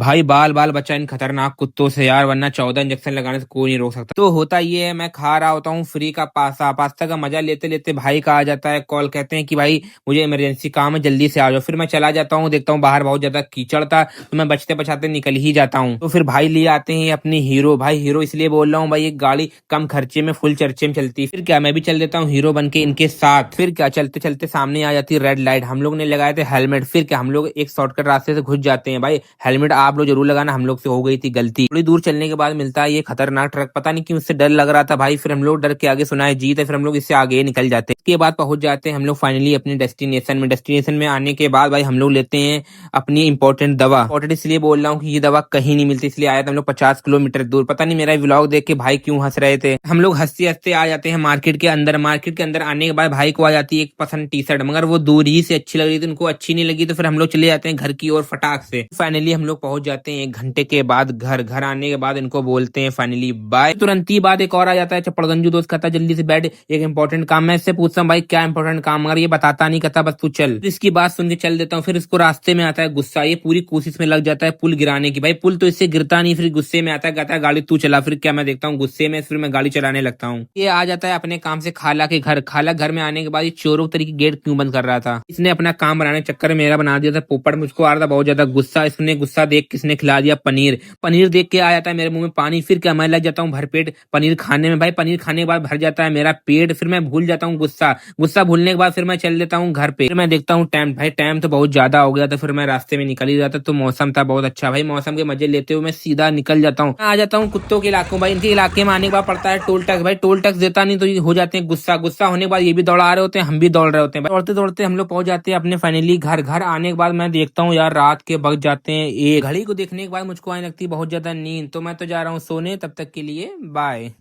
भाई बाल बाल बचा इन खतरनाक कुत्तों से यार, वरना 14 इंजेक्शन लगाने से कोई नहीं रोक सकता। तो होता ये है, मैं खा रहा होता हूँ फ्री का पास्ता पास्ता का मजा लेते लेते भाई का आ जाता है कॉल, कहते हैं कि भाई मुझे इमरजेंसी काम है, जल्दी से आ जाओ। फिर मैं चला जाता हूँ, देखता हूँ बाहर बहुत ज्यादा कीचड़ था, तो मैं बचते बचाते निकल ही जाता हूँ। तो फिर भाई लिए आते हैं अपनी हीरो। भाई हीरो इसलिए बोल रहा हूँ भाई, एक गाड़ी कम खर्चे में फुल चर्चे में चलती है। फिर क्या, मैं भी चल देता हूँ हीरो बन के इनके साथ। फिर क्या, चलते चलते सामने आ जाती है रेड लाइट, हम लोग ने लगाए थे हेलमेट। फिर क्या, हम लोग एक शॉर्टकट रास्ते से घुस जाते हैं। भाई हेलमेट आप लोग जरूर लगाना, हम लोग से हो गई थी गलती। थोड़ी दूर चलने के बाद मिलता है ये खतरनाक ट्रक, पता नहीं क्यों उससे डर लग रहा था भाई। फिर हम लोग डर के आगे सुना है जीत है, फिर हम लोग इससे आगे निकल जाते हैं। इसके बाद पहुंच जाते हैं हम लोग फाइनली अपने डेस्टिनेशन में। डेस्टिनेशन में आने के बाद भाई हम लोग लेते हैं अपनी इंपॉर्टेंट दवा। इंपॉर्टेंट इसलिए बोल रहा हूँ कि ये दवा कहीं नहीं मिलती, इसलिए आया था हम लोग 50 किलोमीटर दूर। पता नहीं मेरा व्लॉग देख के भाई क्यों हंस रहे थे। हम लोग हंसते हंसते आ जाते हैं मार्केट के अंदर। मार्केट के अंदर आने के बाद भाई को आ जाती है एक पसंद टी शर्ट, मगर वो दूर ही से अच्छी लग रही थी, उनको अच्छी नहीं लगी। तो फिर हम लोग चले जाते हैं घर की ओर फटाक से। फाइनली हम लोग पहुंच जाते हैं 1 घंटे के बाद घर आने के बाद इनको बोलते हैं फाइनली बाय। तुरंत ही बाद एक और आ जाता है चपड़गंजू दोस्त, कहता है जल्दी से बैठ, एक इंपॉर्टेंट काम। मैं इससे पूछता हूँ भाई क्या इंपॉर्टेंट काम, मगर ये बताता नहीं, कहता बस तू चल। इसकी बात सुन के चल देता हूँ। फिर इसको रास्ते में आता है गुस्सा, ये पूरी कोशिश में लग जाता है पुल गिराने की। भाई पुल तो इससे गिरता नहीं, फिर गुस्से में आता है, कहता है गाड़ी तू चला। फिर क्या, मैं देखता हूँ गुस्से में, फिर मैं गाड़ी चलाने लगता हूँ। ये आ जाता है अपने काम से खाला के घर। खाला घर में आने के बाद ये चोरों तरीके गेट क्यों बंद कर रहा था, इसने अपना काम बनाने के चक्कर में मेरा बना दिया था पोपट। मुझको आ रहा था बहुत ज्यादा गुस्सा, इसने गुस्सा देख किसने खिला दिया पनीर। पनीर देख के आ जाता है मेरे मुंह में पानी। फिर क्या, मैं लग जाता हूँ भरपेट पनीर खाने में। भाई पनीर खाने के बाद भर जाता है मेरा पेट, फिर मैं भूल जाता हूँ गुस्सा। गुस्सा भूलने के बाद फिर मैं चल देता हूँ घर पे। फिर मैं देखता हूँ टाइम, भाई टाइम तो बहुत ज्यादा हो गया था। फिर मैं रास्ते में निकल ही जाता, तो मौसम था बहुत अच्छा। भाई मौसम के मजे लेते हुए मैं सीधा निकल जाता हूँ, आ जाता हूँ कुत्तों के इलाकों। भाई इनके इलाके में आने के बाद पड़ता है टोल टैक्स। भाई टोल टैक्स देता नहीं तो ये हो जाते हैं गुस्सा। गुस्सा होने के बाद ये भी दौड़ा रहे होते हैं, हम भी दौड़ रहे होते हैं। दौड़ते दौड़ते हम लोग पहुंच जाते हैं अपने फाइनली घर आने के बाद मैं देखता हूँ यार रात के बज जाते हैं एक। घड़ी को देखने के बाद मुझको आने लगती है बहुत ज्यादा नींद, तो मैं तो जा रहा हूँ सोने। तब तक के लिए बाय।